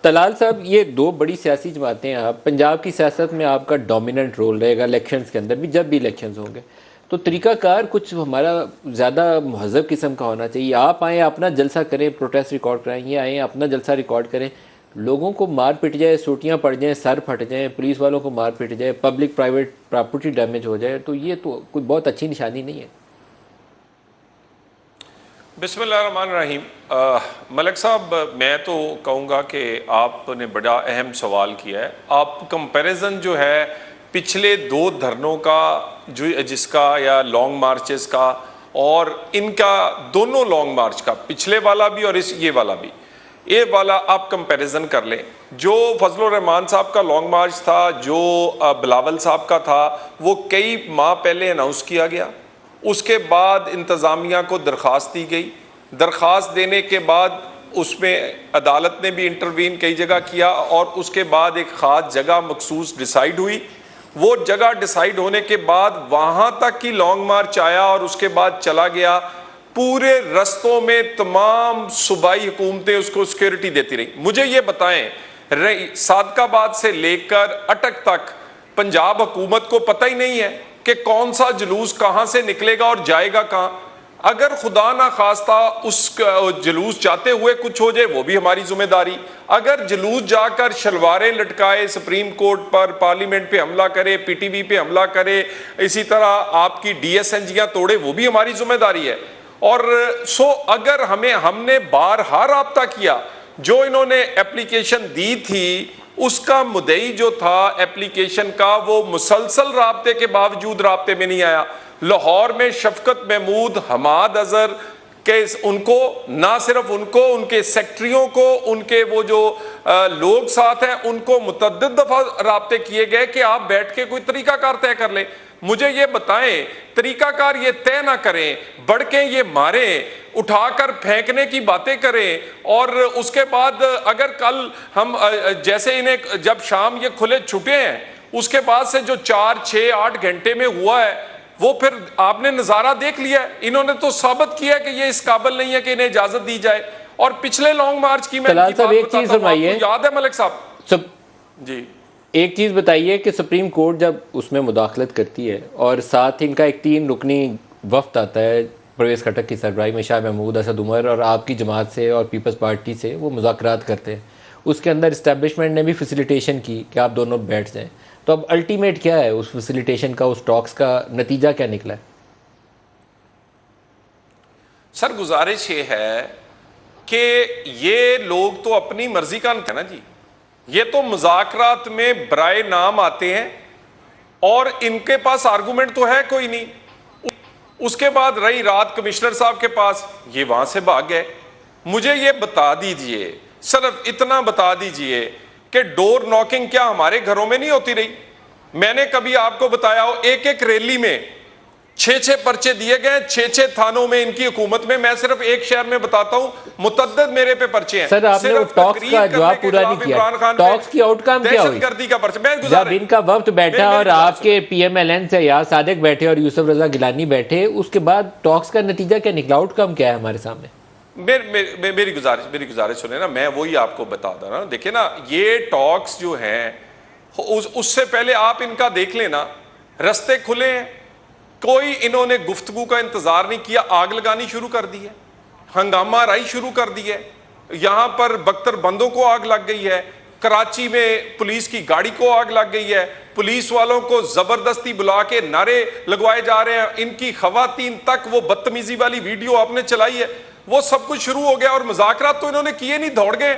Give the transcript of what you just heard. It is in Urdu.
طلال صاحب، یہ دو بڑی سیاسی جماعتیں ہیں. آپ پنجاب کی سیاست میں آپ کا ڈومیننٹ رول رہے گا الیکشنز کے اندر بھی، جب بھی الیکشنز ہوں گے تو طریقہ کار کچھ ہمارا زیادہ مہذب قسم کا ہونا چاہیے. آپ آئیں اپنا جلسہ کریں، پروٹیسٹ ریکارڈ کرائیں، یہ آئیں اپنا جلسہ ریکارڈ کریں، لوگوں کو مار پٹ جائے، سوٹیاں پڑ جائیں، سر پھٹ جائیں، پولیس والوں کو مار پٹ جائے، پبلک پرائیویٹ پراپرٹی ڈیمیج ہو جائے، تو یہ تو کوئی بہت اچھی نشانی نہیں ہے. بسم اللہ الرحمن الرحیم. ملک صاحب، میں تو کہوں گا کہ آپ نے بڑا اہم سوال کیا ہے. آپ کمپیریزن جو ہے پچھلے دو دھرنوں کا جس کا یا لانگ مارچز کا اور ان کا دونوں لانگ مارچ کا، پچھلے والا بھی اور یہ والا بھی، یہ والا آپ کمپیریزن کر لیں. جو فضل الرحمان صاحب کا لانگ مارچ تھا، جو بلاول صاحب کا تھا، وہ کئی ماہ پہلے اناؤنس کیا گیا. اس کے بعد انتظامیہ کو درخواست دی گئی. درخواست دینے کے بعد اس میں عدالت نے بھی انٹروین کئی جگہ کیا اور اس کے بعد ایک خاص جگہ مخصوص ڈیسائیڈ ہوئی. وہ جگہ ڈیسائیڈ ہونے کے بعد وہاں تک کی لانگ مارچ آیا اور اس کے بعد چلا گیا. پورے رستوں میں تمام صوبائی حکومتیں اس کو سیکیورٹی دیتی رہی. مجھے یہ بتائیں، صادق آباد سے لے کر اٹک تک پنجاب حکومت کو پتہ ہی نہیں ہے کہ کون سا جلوس کہاں سے نکلے گا اور جائے گا کہاں؟ اگر خدا نہ خواستہ اس جلوس جاتے ہوئے کچھ ہو جائے، وہ بھی ہماری ذمہ داری. اگر جلوس جا کر شلواریں لٹکائے، سپریم کورٹ پر، پارلیمنٹ پہ حملہ کرے، پی ٹی وی پہ حملہ کرے، اسی طرح آپ کی ڈی ایس این جیاں توڑے، وہ بھی ہماری ذمہ داری ہے. اور اگر ہم نے بارہا رابطہ کیا، جو انہوں نے اپلیکیشن دی تھی اس کا مدعی جو تھا اپلیکیشن کا، وہ مسلسل رابطے کے باوجود رابطے میں نہیں آیا. لاہور میں شفقت محمود، حماد اظہر کہ ان کو، نہ صرف ان کو، ان کے سیکٹریوں کو، ان کے وہ جو لوگ ساتھ ہیں، ان کو متعدد دفعہ رابطے کیے گئے کہ آپ بیٹھ کے کوئی طریقہ کار طے کر لیں. مجھے یہ بتائیں، طریقہ کار یہ طے نہ کریں، بڑکیں یہ ماریں، اٹھا کر پھینکنے کی باتیں کریں، اور اس کے بعد اگر کل ہم جیسے انہیں جب شام یہ کھلے چھٹے ہیں، اس کے بعد سے جو 4 6 8 گھنٹے میں ہوا ہے، وہ پھر آپ نے نظارہ دیکھ لیا ہے. انہوں نے تو ثابت کیا کہ یہ اس قابل نہیں ہے کہ انہیں اجازت دی جائے. اور پچھلے لانگ مارچ کی میں طلال صاحب ایک چیز فرمائیے، یاد ہے ملک صاحب جی، ایک چیز بتائیے کہ سپریم کورٹ جب اس میں مداخلت کرتی ہے اور ساتھ ان کا ایک 3 رکنی وفد آتا ہے پرویز خٹک کی سربراہی میں، شاہ محمود، اسد عمر، اور آپ کی جماعت سے اور پیپلز پارٹی سے وہ مذاکرات کرتے ہیں، اس کے اندر اسٹیبلشمنٹ نے بھی فیسیلیٹیشن کی کہ آپ دونوں بیٹھ جائیں. تو اب الٹیمیٹ کیا ہے اس فیسیلیٹیشن کا، اس ٹاکس کا نتیجہ کیا نکلا ہے؟ سر گزارش یہ ہے کہ یہ لوگ تو اپنی مرضی کا ہے نا جی. یہ تو مذاکرات میں برائے نام آتے ہیں اور ان کے پاس آرگومنٹ تو ہے کوئی نہیں. اس کے بعد رہی رات کمشنر صاحب کے پاس، یہ وہاں سے بھاگ گئے. مجھے یہ بتا دیجئے، صرف اتنا بتا دیجئے کہ ڈور ناکنگ کیا ہمارے گھروں میں نہیں ہوتی رہی؟ میں نے کبھی آپ کو بتایا ہو، ایک ریلی میں 6 پرچے دیے گئے، 6 تھانوں میں ان کی حکومت میں. میں صرف ایک شہر میں بتاتا ہوں، متعدد میرے پہ پرچے ہیں. سر آپ نے وہ ٹاکس کا جواب پورا نہیں کیا. ٹاکس کی آؤٹ کم کیا ہوئی؟ جب ان کا وفد بیٹھا اور آپ کے پی ایم ایل این سے یار صادق بیٹھے اور یوسف رضا گیلانی بیٹھے، اس کے بعد ٹاکس کا نتیجہ کیا نکلا؟ آؤٹ کم کیا ہے ہمارے سامنے؟ میری گزارش سنیں نا، میں وہی آپ کو بتا دوں نا. دیکھیں نا، یہ ٹاکس جو ہیں اس سے پہلے آپ ان کا دیکھ لینا، رستے کھلے ہیں، کوئی انہوں نے گفتگو کا انتظار نہیں کیا، آگ لگانی شروع کر دی ہے، ہنگامہ آرائی شروع کر دی ہے. یہاں پر بختر بندوں کو آگ لگ گئی ہے، کراچی میں پولیس کی گاڑی کو آگ لگ گئی ہے، پولیس والوں کو زبردستی بلا کے نعرے لگوائے جا رہے ہیں. ان کی خواتین تک وہ بدتمیزی والی ویڈیو آپ نے چلائی ہے، وہ سب کچھ شروع ہو گیا. اور مذاکرات تو انہوں نے کیے نہیں، دوڑ گئے.